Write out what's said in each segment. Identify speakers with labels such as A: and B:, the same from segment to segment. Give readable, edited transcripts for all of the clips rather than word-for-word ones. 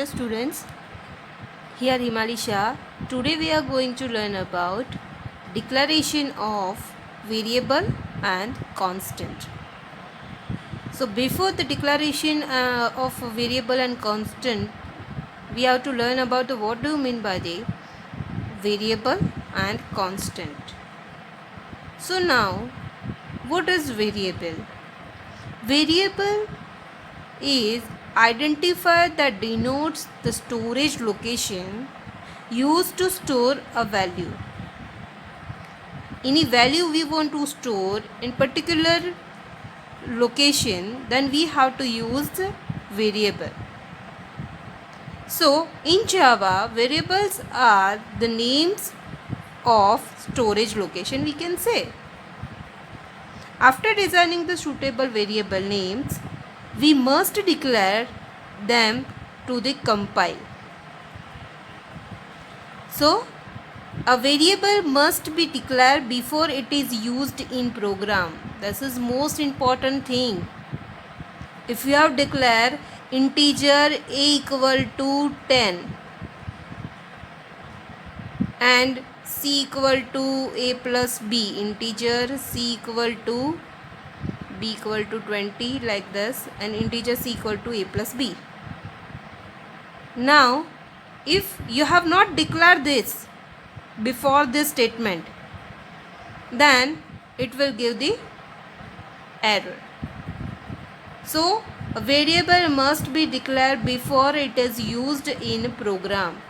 A: Dear students, here Himali Shah. Today we are going to learn about declaration of variable and constant. So before the declaration of variable and constant, we have to learn about what do you mean by the variable and constant. So now, what is variable? Variable is identifier that denotes the storage location used to store a value. Any value we want to store in particular location, then we have to use the variable. So in Java, variables are the names of storage location, we can say. After designing the suitable variable names, we must declare them to the compile. So a variable must be declared before it is used in program. This is most important thing. If you have declared integer a equal to 10 and c equal to a plus b, integer c equal to b equal to 20 like this, and integer c equal to a plus b. Now if you have not declared this before this statement, then it will give the error. So a variable must be declared before it is used in program.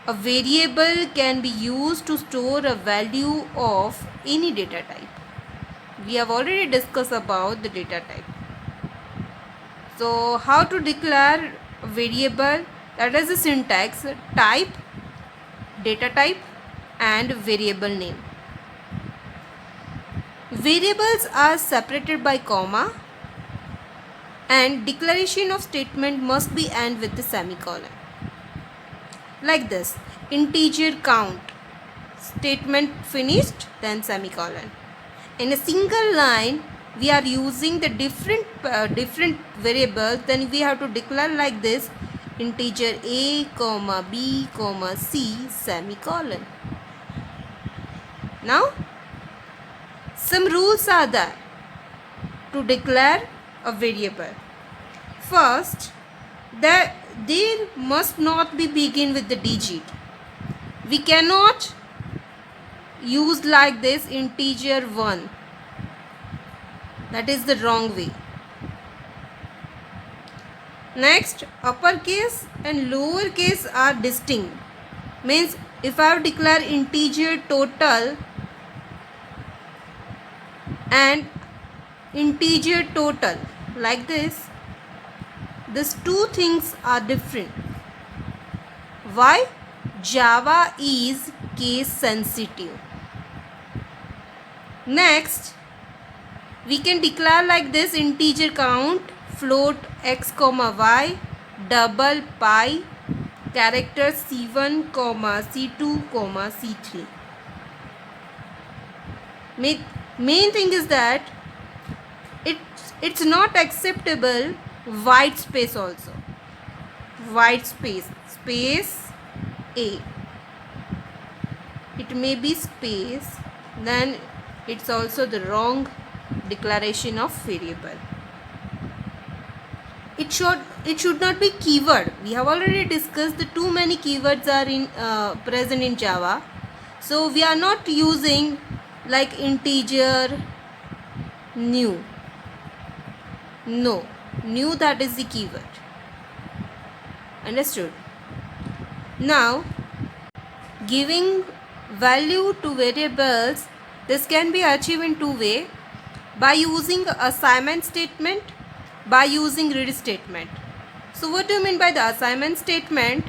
A: A variable can be used to store a value of any data type. We have already discussed about the data type. So how to declare a variable? That is the syntax: type, data type and variable name. Variables are separated by comma, and declaration of statement must be end with the semicolon. Like this: integer count, statement finished, then semicolon. In a single line we are using the different variables, then we have to declare like this: integer a comma b comma c semicolon. Now some rules are there to declare a variable. First, there must not be begin with the digit. We cannot use like this integer 1. That is the wrong way. Next, uppercase and lowercase are distinct. Means if I have declared integer total and integer total like this, these two things are different. Why? Java is case sensitive. Next, we can declare like this: integer count, float x comma y, double pi, character c1 comma c2 comma c3. Main thing is that it's not acceptable white space also. White space a, it may be space, then it's also the wrong declaration of variable. It should not be keyword. We have already discussed the too many keywords are in present in Java. So we are not using like integer new. No, new, that is the keyword. Understood? Now giving value to variables, this can be achieved in two ways: by using assignment statement, by using read statement. So what do you mean by the assignment statement?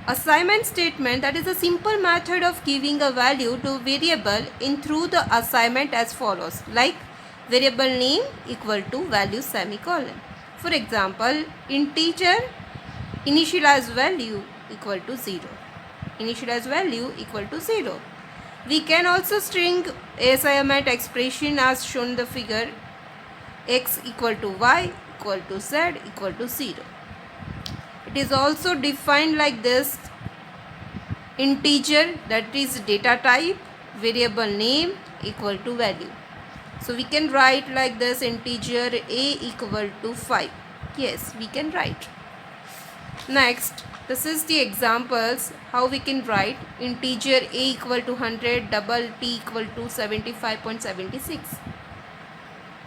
A: Assignment statement, that is a simple method of giving a value to variable in through the assignment as follows, like variable name equal to value semicolon. For example, integer initialize value equal to 0. Initialize value equal to 0. We can also string assignment expression as shown in the figure: x equal to y equal to z equal to 0. It is also defined like this: integer, that is data type, variable name equal to value. So we can write like this: integer a equal to 5. Yes, we can write. Next, this is the examples how we can write integer a equal to 100, double t equal to 75.76.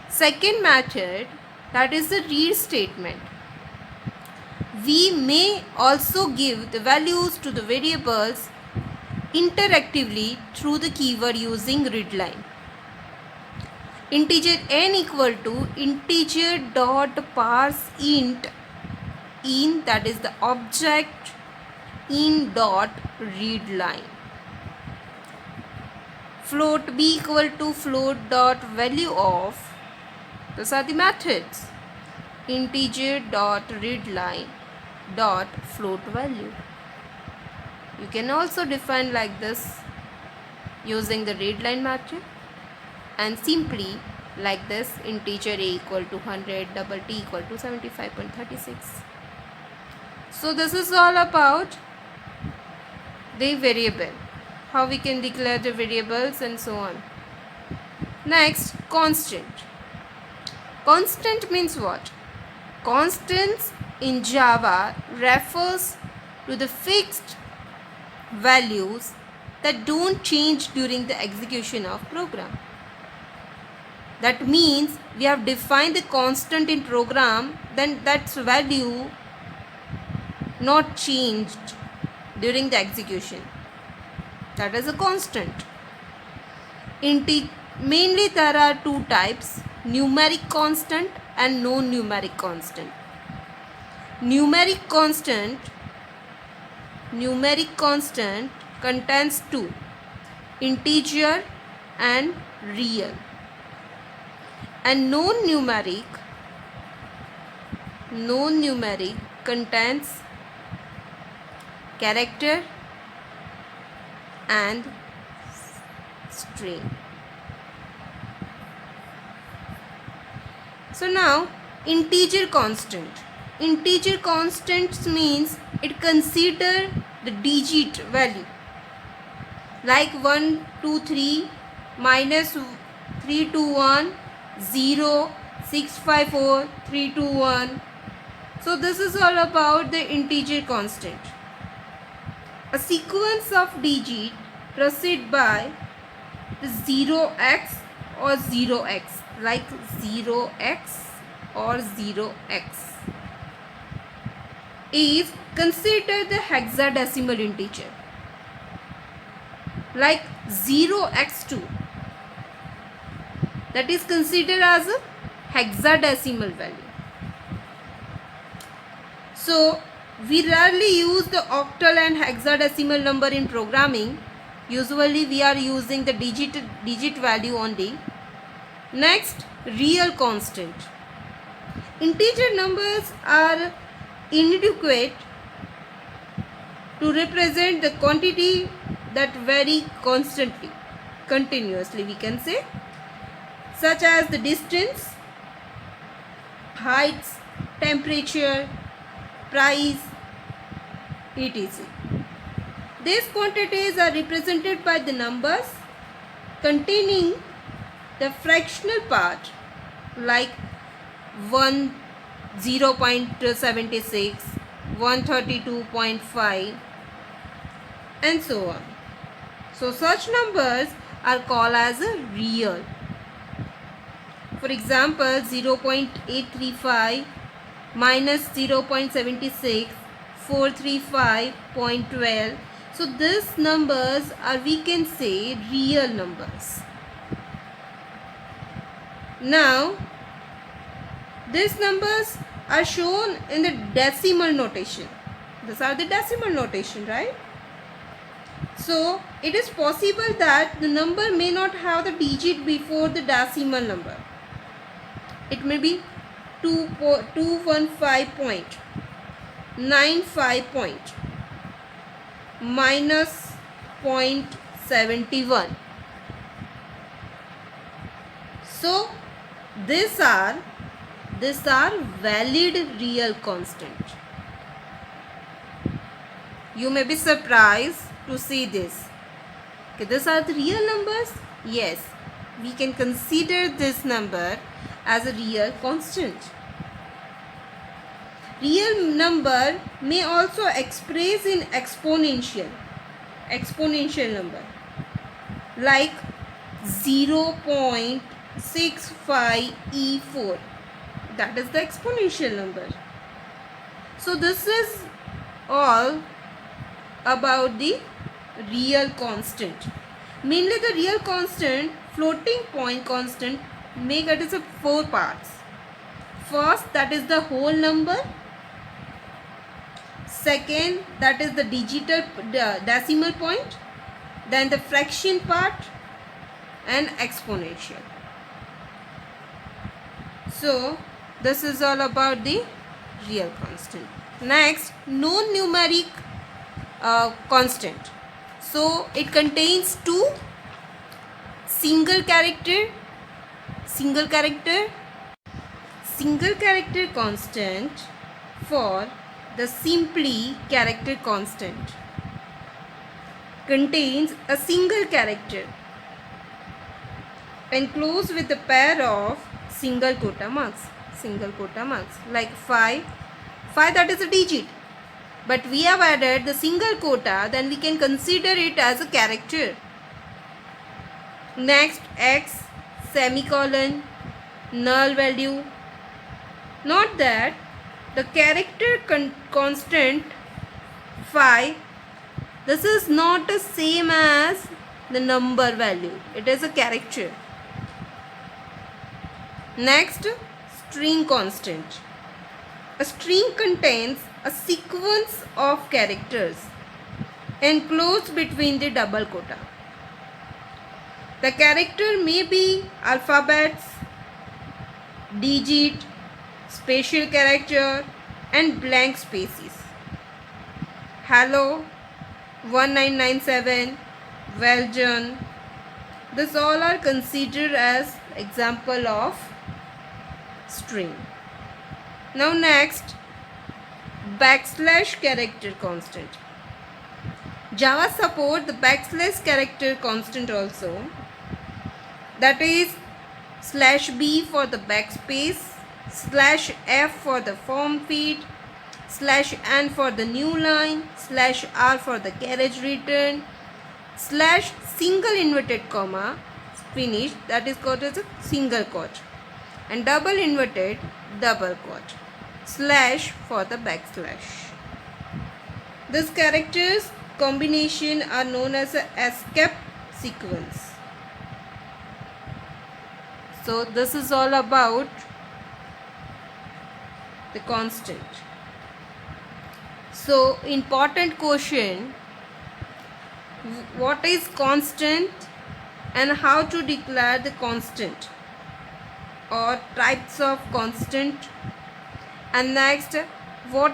A: Second method, that is the read statement. We may also give the values to the variables interactively through the keyword using readline. Integer n equal to integer dot parse int in, that is the object in dot readline. Float b equal to float dot value of, those are the methods. Integer dot readline dot float value. You can also define like this using the readline method, and simply like this: integer a equal to 100, double t equal to 75.36. So this is all about the variable, how we can declare the variables and so on. Next, constant. Constant means what? Constants in Java refers to the fixed values that don't change during the execution of program. That means we have defined the constant in program, then that's value not changed during the execution. That is a constant. Mainly there are two types: numeric constant and non-numeric constant. Numeric constant contains two: integer and real. And non-numeric contains character and string. So now, integer constant. Integer constants means it consider the digit value, like 1, 2, 3, minus 3, 2, 1, 0, 6, 5, 4, 3, 2, 1. So this is all about the integer constant. A sequence of digits preceded by the 0x or 0x, like 0x or 0x, is considered the hexadecimal integer, like 0x2, that is considered as a hexadecimal value. So we rarely use the octal and hexadecimal number in programming. Usually we are using the digit value only. Next, real constant. Integer numbers are inadequate to represent the quantity that vary continuously, we can say, such as the distance, heights, temperature, price, etc. These quantities are represented by the numbers containing the fractional part, like 0.76, 132.5, and so on. So such numbers are called as a real. For example, 0.835 minus 0.76, 435.12. So these numbers are, we can say, real numbers. Now these numbers are shown in the decimal notation. These are the decimal notation, right? So it is possible that the number may not have the digit before the decimal number. It may be 215.95 minus 0.71. So these are valid real constant. You may be surprised to see this. Okay, these are the real numbers. Yes, we can consider this number as a real constant. Real number may also express in exponential number, like 0.65e4. That is the exponential number. So this is all about the real constant. Mainly the real constant, floating point constant, may get as 4 parts. First, that is the whole number. Second, that is the decimal point. Then the fraction part and exponential. So this is all about the real constant. Next, non-numeric constant. So it contains two single character constant for the simply character constant contains a single character enclosed with a pair of single quota marks, like 5, that is a digit, but we have added the single quota, then we can consider it as a character. Next, x, semicolon, null value. Note that the character constant 5, this is not the same as the number value, it is a character. Next, string constant. A string contains a sequence of characters enclosed between the double quota. The character may be alphabets, digit, special character and blank spaces. Hello, 1997, well done. This all are considered as example of string. Now next, backslash character constant. Java support the backslash character constant also. That is /b for the backspace, /f for the form feed, /n for the new line, /r for the carriage return, single inverted comma finish, that is called as a single quote, and double inverted double quote, slash for the backslash. These characters combination are known as a escape sequence. So this is all about the constant. So important question, what is constant and how to declare the constant or types of constant, and next what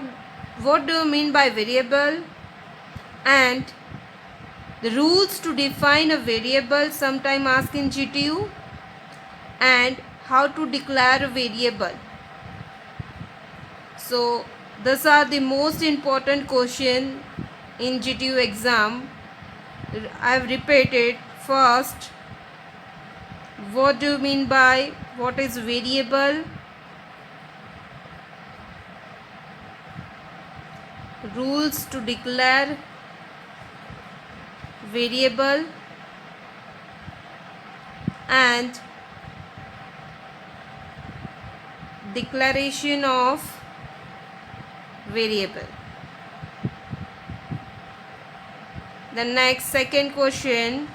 A: do you mean by variable, and the rules to define a variable sometime asked in GTU, and how to declare a variable. So these are the most important question in GTU exam. I have repeated. First, what do you mean by what is variable, rules to declare variable, and declaration of variable. The next second question,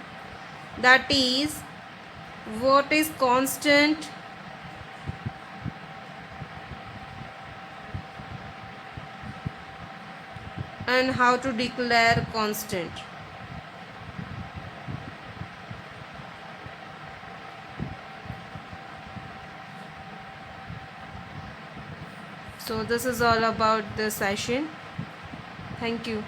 A: that is what is constant and how to declare constant. So this is all about the session. Thank you.